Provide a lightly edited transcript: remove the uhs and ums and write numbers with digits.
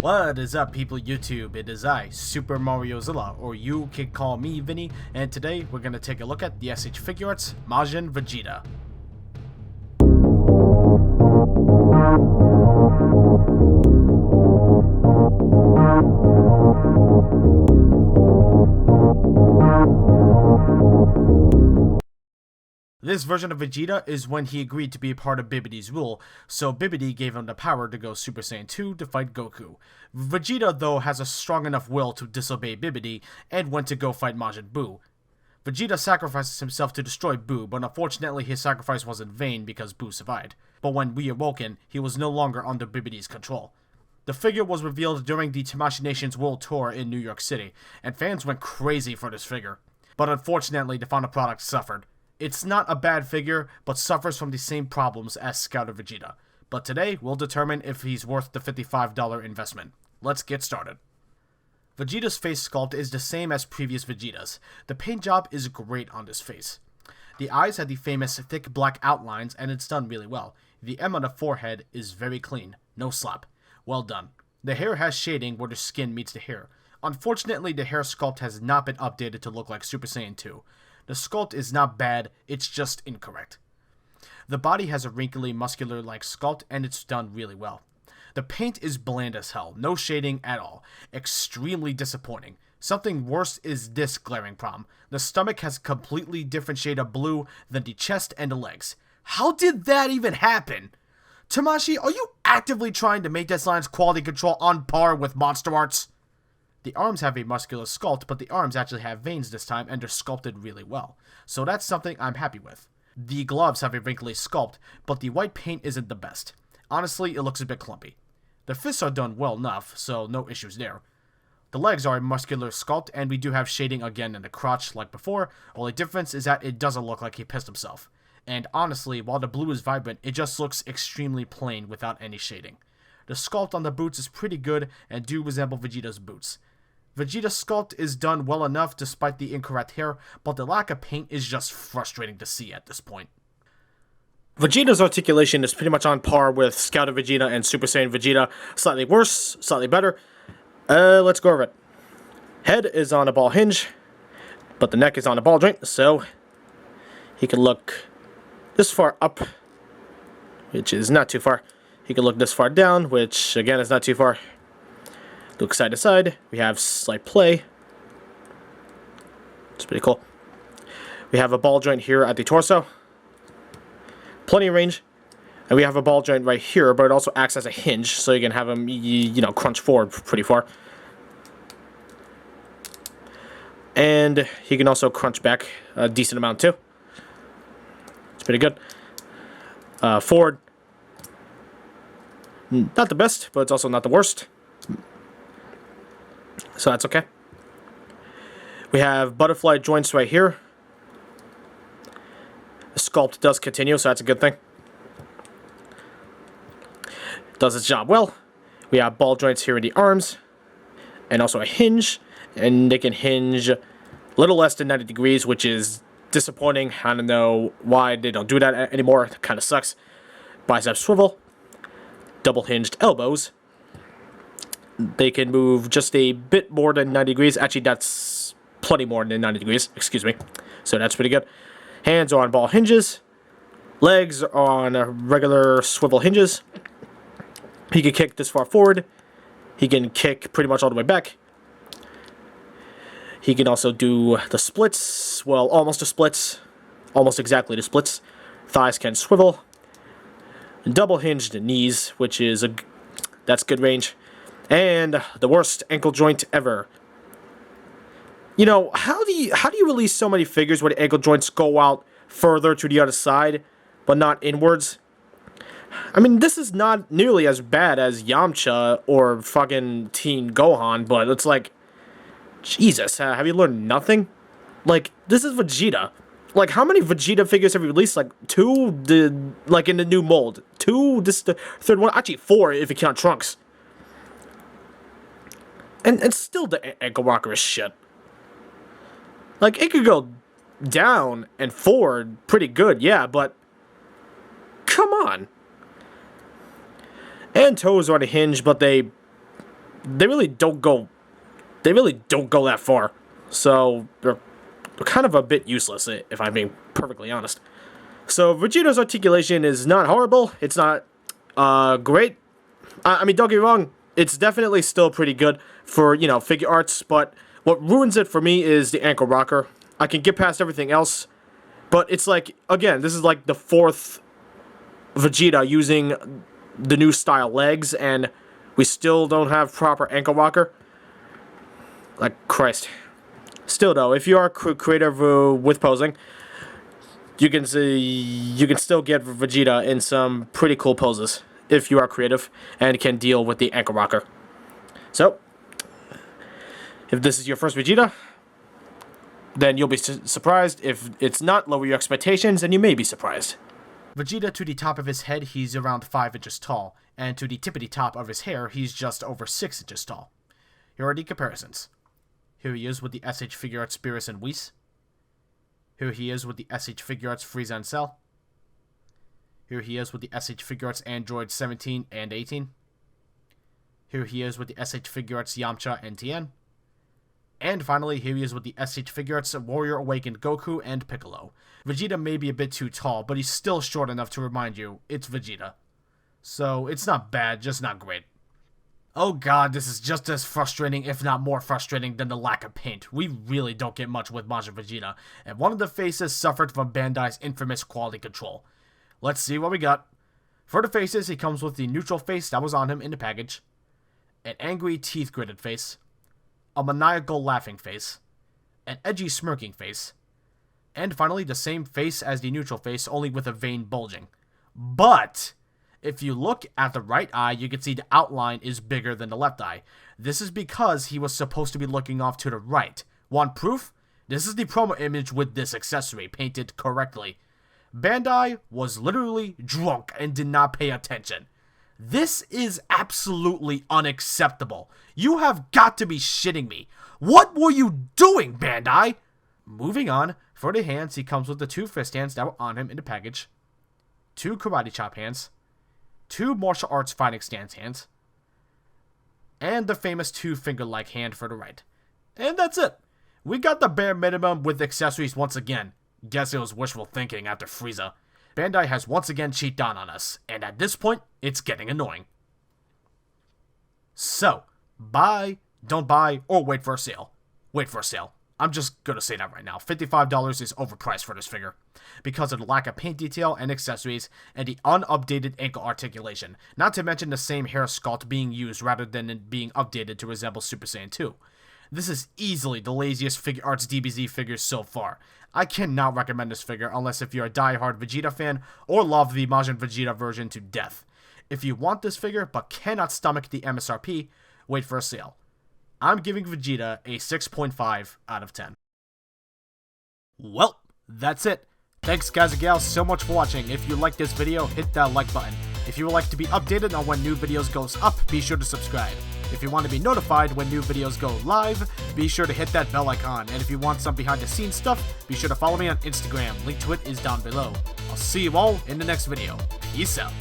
What is up, people YouTube? It is I, Super Mariozilla, or you can call me Vinny, and today we're going to take a look at the S.H.Figuarts Majin Vegeta. This version of Vegeta is when he agreed to be a part of Bibidi's rule, so Bibidi gave him the power to go Super Saiyan 2 to fight Goku. Vegeta, though, has a strong enough will to disobey Bibidi and went to go fight Majin Buu. Vegeta sacrifices himself to destroy Buu, but unfortunately his sacrifice was in vain because Buu survived. But when reawoken, he was no longer under Bibidi's control. The figure was revealed during the Tamashii Nation's World Tour in New York City, and fans went crazy for this figure. But unfortunately, the final product suffered. It's not a bad figure, but suffers from the same problems as Scouter Vegeta. But today, we'll determine if he's worth the $55 investment. Let's get started. Vegeta's face sculpt is the same as previous Vegetas. The paint job is great on this face. The eyes have the famous thick black outlines, and it's done really well. The M on the forehead is very clean, no slap. Well done. The hair has shading where the skin meets the hair. Unfortunately, the hair sculpt has not been updated to look like Super Saiyan 2. The sculpt is not bad, it's just incorrect. The body has a wrinkly, muscular-like sculpt, and it's done really well. The paint is bland as hell, no shading at all. Extremely disappointing. Something worse is this glaring problem. The stomach has a completely different shade of blue than the chest and the legs. How did that even happen? Tamashii, are you actively trying to make this line's quality control on par with Monster Arts? The arms have a muscular sculpt, but the arms actually have veins this time, and they're sculpted really well. So that's something I'm happy with. The gloves have a wrinkly sculpt, but the white paint isn't the best. Honestly, it looks a bit clumpy. The fists are done well enough, so no issues there. The legs are a muscular sculpt, and we do have shading again in the crotch like before. Only difference is that it doesn't look like he pissed himself. And honestly, while the blue is vibrant, it just looks extremely plain without any shading. The sculpt on the boots is pretty good and do resemble Vegeta's boots. Vegeta's sculpt is done well enough despite the incorrect hair, but the lack of paint is just frustrating to see at this point. Vegeta's articulation is pretty much on par with Scouter Vegeta and Super Saiyan Vegeta. Slightly worse, slightly better. Let's go over it. Head is on a ball hinge, but the neck is on a ball joint, so he can look this far up, which is not too far. He can look this far down, which again is not too far. Look side to side. We have slight play. It's pretty cool. We have a ball joint here at the torso. Plenty of range. And we have a ball joint right here, but it also acts as a hinge, so you can have him, you know, crunch forward pretty far. And he can also crunch back a decent amount too. It's pretty good. Forward. Not the best, but it's also not the worst. So that's okay. We have butterfly joints right here. The sculpt does continue, so that's a good thing. Does its job well. We have ball joints here in the arms. And also a hinge. And they can hinge a little less than 90 degrees, which is disappointing. I don't know why they don't do that anymore. It kind of sucks. Bicep swivel. Double hinged elbows. They can move just a bit more than 90 degrees. Actually, that's plenty more than 90 degrees. Excuse me. So that's pretty good. Hands are on ball hinges. Legs are on regular swivel hinges. He can kick this far forward. He can kick pretty much all the way back. He can also do the splits. Well, almost the splits. Almost exactly the splits. Thighs can swivel. Double hinged knees, which is that's good range. And the worst ankle joint ever. You know, how do you release so many figures where the ankle joints go out further to the other side, but not inwards? I mean, this is not nearly as bad as Yamcha or fucking Teen Gohan, but it's like, Jesus, have you learned nothing? Like, this is Vegeta. Like, how many Vegeta figures have you released? Like, 2, like in the new mold. 2, this is the third one. Actually, 4 if you count Trunks. And still the ankle rocker is shit. Like, it could go down and forward pretty good, yeah, but come on. And toes are on a hinge, but they they really don't go that far. So they're kind of a bit useless, if I'm being perfectly honest. So Vegeta's articulation is not horrible. It's not great. I mean, don't get me wrong. It's definitely still pretty good for, you know, figure arts. But what ruins it for me is the ankle rocker. I can get past everything else. But it's like, again, this is like the 4th Vegeta using the new style legs. And we still don't have proper ankle rocker. Like, Christ. Still, though, if you are creative with posing, you can still get Vegeta in some pretty cool poses if you are creative and can deal with the ankle rocker. So, if this is your first Vegeta, then you'll be surprised. If it's not, lower your expectations, and you may be surprised. Vegeta, to the top of his head, he's around 5 inches tall, and to the tippity top of his hair, he's just over 6 inches tall. Here are the comparisons. Here he is with the S.H.Figuarts Beerus and Whis. Here he is with the S.H.Figuarts Frieza and Cell. Here he is with the S.H.Figuarts Android 17 and 18. Here he is with the S.H.Figuarts Yamcha and Tien. And finally, here he is with the S.H.Figuarts Warrior Awakened Goku and Piccolo. Vegeta may be a bit too tall, but he's still short enough to remind you, it's Vegeta. So, it's not bad, just not great. Oh god, this is just as frustrating, if not more frustrating, than the lack of paint. We really don't get much with Majin Vegeta, and one of the faces suffered from Bandai's infamous quality control. Let's see what we got. For the faces, he comes with the neutral face that was on him in the package, an angry teeth-gritted face, a maniacal laughing face, an edgy smirking face, and finally the same face as the neutral face, only with a vein bulging. But if you look at the right eye, you can see the outline is bigger than the left eye. This is because he was supposed to be looking off to the right. Want proof? This is the promo image with this accessory, painted correctly. Bandai was literally drunk and did not pay attention. This is absolutely unacceptable. You have got to be shitting me. What were you doing, Bandai? Moving on, for the hands, he comes with the 2 fist hands that were on him in the package, 2 karate chop hands, 2 martial arts fighting stance hands, and the famous 2 finger-like hand for the right. And that's it. We got the bare minimum with accessories once again. Guess it was wishful thinking after Frieza. Bandai has once again cheated down on us, and at this point, it's getting annoying. So, buy, don't buy, or wait for a sale. Wait for a sale. I'm just gonna say that right now. $55 is overpriced for this figure, because of the lack of paint detail and accessories, and the unupdated ankle articulation, not to mention the same hair sculpt being used rather than it being updated to resemble Super Saiyan 2. This is easily the laziest Figure Arts DBZ figures so far. I cannot recommend this figure unless if you're a die-hard Vegeta fan or love the Majin Vegeta version to death. If you want this figure but cannot stomach the MSRP, wait for a sale. I'm giving Vegeta a 6.5 out of 10. Well, that's it. Thanks guys and gals so much for watching. If you liked this video, hit that like button. If you would like to be updated on when new videos goes up, be sure to subscribe. If you want to be notified when new videos go live, be sure to hit that bell icon. And if you want some behind the scenes stuff, be sure to follow me on Instagram. Link to it is down below. I'll see you all in the next video. Peace out.